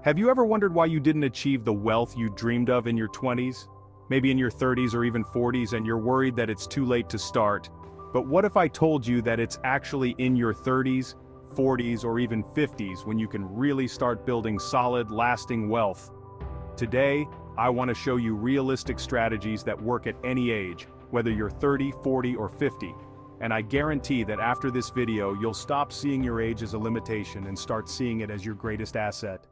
Have you ever wondered why you didn't achieve the wealth you dreamed of in your 20s? Maybe in your 30s or even 40s, and you're worried that it's too late to start. But what if I told you that it's actually in your 30s, 40s, or even 50s when you can really start building solid, lasting wealth? Today, I want to show you realistic strategies that work at any age, whether you're 30, 40, or 50. And I guarantee that after this video, you'll stop seeing your age as a limitation and start seeing it as your greatest asset.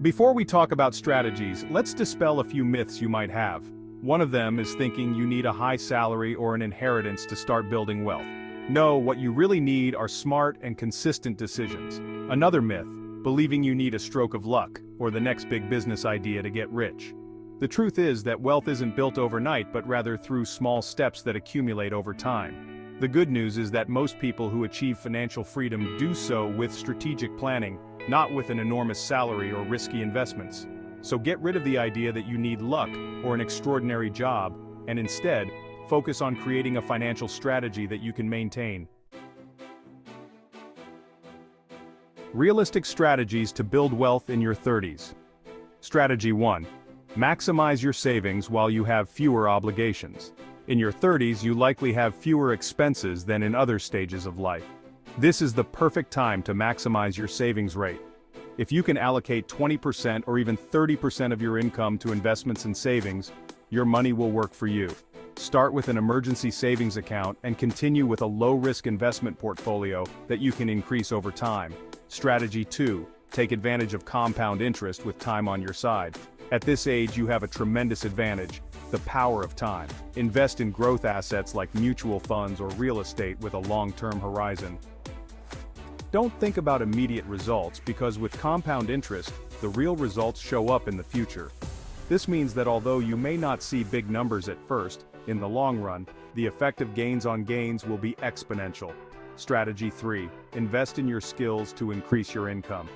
Before we talk about strategies, let's dispel a few myths you might have. One of them is thinking you need a high salary or an inheritance to start building wealth. No, what you really need are smart and consistent decisions. Another myth, believing you need a stroke of luck or the next big business idea to get rich. The truth is that wealth isn't built overnight, but rather through small steps that accumulate over time. The good news is that most people who achieve financial freedom do so with strategic planning, not with an enormous salary or risky investments. So get rid of the idea that you need luck or an extraordinary job, and instead, focus on creating a financial strategy that you can maintain. Realistic strategies to build wealth in your 30s. Strategy 1. Maximize your savings while you have fewer obligations. In your 30s, you likely have fewer expenses than in other stages of life. This is the perfect time to maximize your savings rate. If you can allocate 20% or even 30% of your income to investments and savings, your money will work for you. Start with an emergency savings account and continue with a low-risk investment portfolio that you can increase over time. Strategy 2. Take advantage of compound interest with time on your side. At this age, you have a tremendous advantage: the power of time. Invest in growth assets like mutual funds or real estate with a long-term horizon. Don't think about immediate results, because with compound interest, the real results show up in the future. This means that although you may not see big numbers at first, in the long run, the effect of gains on gains will be exponential. Strategy 3. Invest in your skills to increase your income.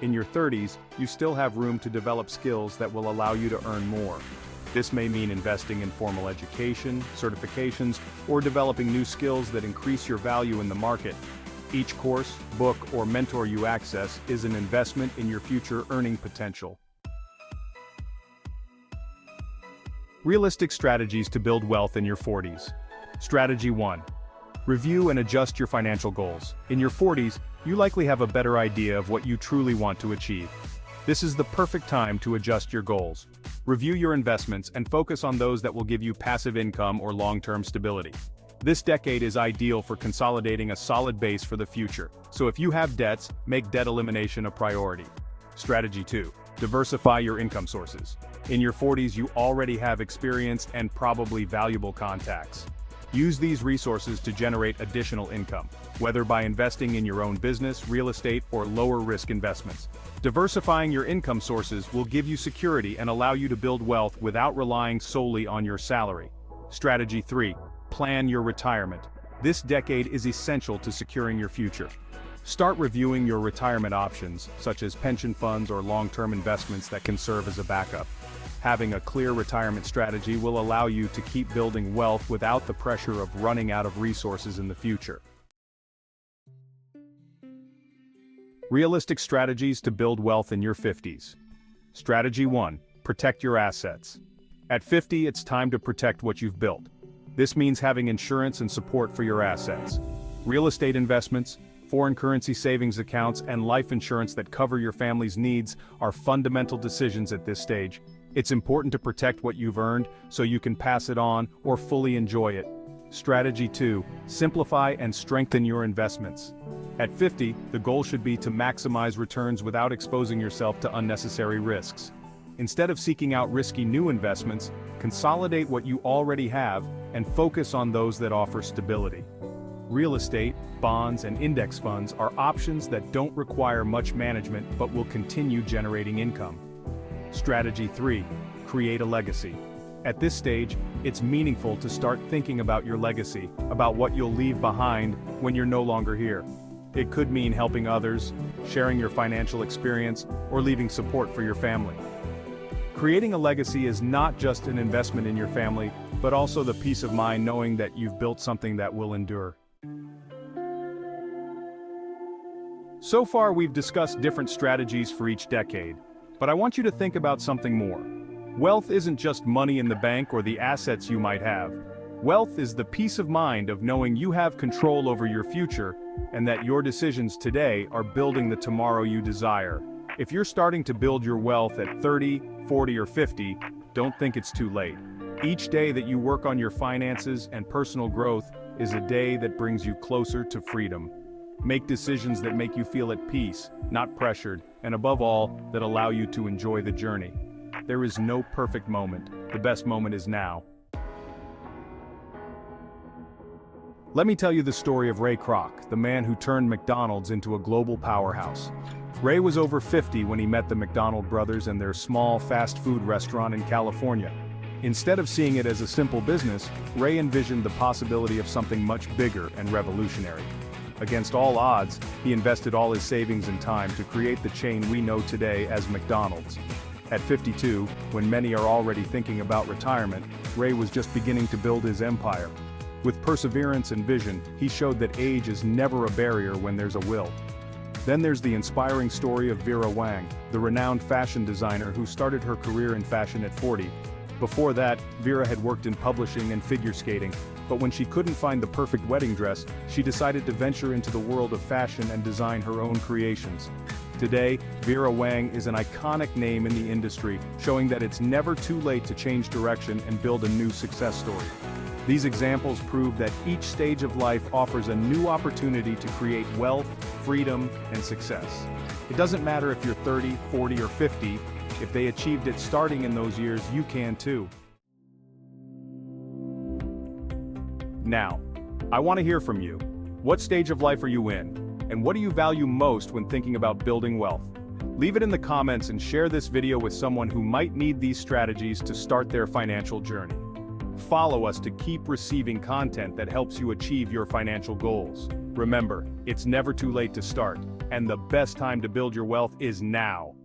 In your 30s, you still have room to develop skills that will allow you to earn more. This may mean investing in formal education, certifications, or developing new skills that increase your value in the market. Each course, book, or mentor you access is an investment in your future earning potential. Realistic strategies to build wealth in your 40s. Strategy 1. Review and adjust your financial goals. In your 40s, you likely have a better idea of what you truly want to achieve. This is the perfect time to adjust your goals. Review your investments and focus on those that will give you passive income or long-term stability. This decade is ideal for consolidating a solid base for the future, so if you have debts, make debt elimination a priority. Strategy 2. Diversify your income sources. In your 40s, you already have experienced and probably valuable contacts. Use these resources to generate additional income, whether by investing in your own business, real estate, or lower-risk investments. Diversifying your income sources will give you security and allow you to build wealth without relying solely on your salary. Strategy 3. Plan your retirement. This decade is essential to securing your future. Start reviewing your retirement options, such as pension funds or long-term investments that can serve as a backup. Having a clear retirement strategy will allow you to keep building wealth without the pressure of running out of resources in the future. Realistic strategies to build wealth in your 50s. Strategy 1. Protect your assets. At 50, it's time to protect what you've built. This means having insurance and support for your assets. Real estate investments, foreign currency savings accounts, and life insurance that cover your family's needs are fundamental decisions at this stage. It's important to protect what you've earned so you can pass it on or fully enjoy it. Strategy 2. Simplify and strengthen your investments. At 50, the goal should be to maximize returns without exposing yourself to unnecessary risks. Instead of seeking out risky new investments, consolidate what you already have and focus on those that offer stability. Real estate, bonds, and index funds are options that don't require much management but will continue generating income. Strategy 3. Create a legacy. At this stage, it's meaningful to start thinking about your legacy, about what you'll leave behind when you're no longer here. It could mean helping others, sharing your financial experience, or leaving support for your family. Creating a legacy is not just an investment in your family, but also the peace of mind knowing that you've built something that will endure. So far we've discussed different strategies for each decade, but I want you to think about something more. Wealth isn't just money in the bank or the assets you might have. Wealth is the peace of mind of knowing you have control over your future and that your decisions today are building the tomorrow you desire. If you're starting to build your wealth at 30, 40 or 50, don't think it's too late. Each day that you work on your finances and personal growth is a day that brings you closer to freedom. Make decisions that make you feel at peace, not pressured, and above all, that allow you to enjoy the journey. There is no perfect moment. The best moment is now. Let me tell you the story of Ray Kroc, the man who turned McDonald's into a global powerhouse. Ray was over 50 when he met the McDonald brothers and their small fast food restaurant in California. Instead of seeing it as a simple business, Ray envisioned the possibility of something much bigger and revolutionary. Against all odds, he invested all his savings and time to create the chain we know today as McDonald's. At 52, when many are already thinking about retirement, Ray was just beginning to build his empire. With perseverance and vision, he showed that age is never a barrier when there's a will. Then there's the inspiring story of Vera Wang, the renowned fashion designer who started her career in fashion at 40. Before that, Vera had worked in publishing and figure skating, but when she couldn't find the perfect wedding dress, she decided to venture into the world of fashion and design her own creations. Today, Vera Wang is an iconic name in the industry, showing that it's never too late to change direction and build a new success story. These examples prove that each stage of life offers a new opportunity to create wealth, freedom, and success. It doesn't matter if you're 30, 40, or 50, if they achieved it starting in those years, you can too. Now, I want to hear from you. What stage of life are you in? And what do you value most when thinking about building wealth? Leave it in the comments and share this video with someone who might need these strategies to start their financial journey. Follow us to keep receiving content that helps you achieve your financial goals. Remember, it's never too late to start, and the best time to build your wealth is now.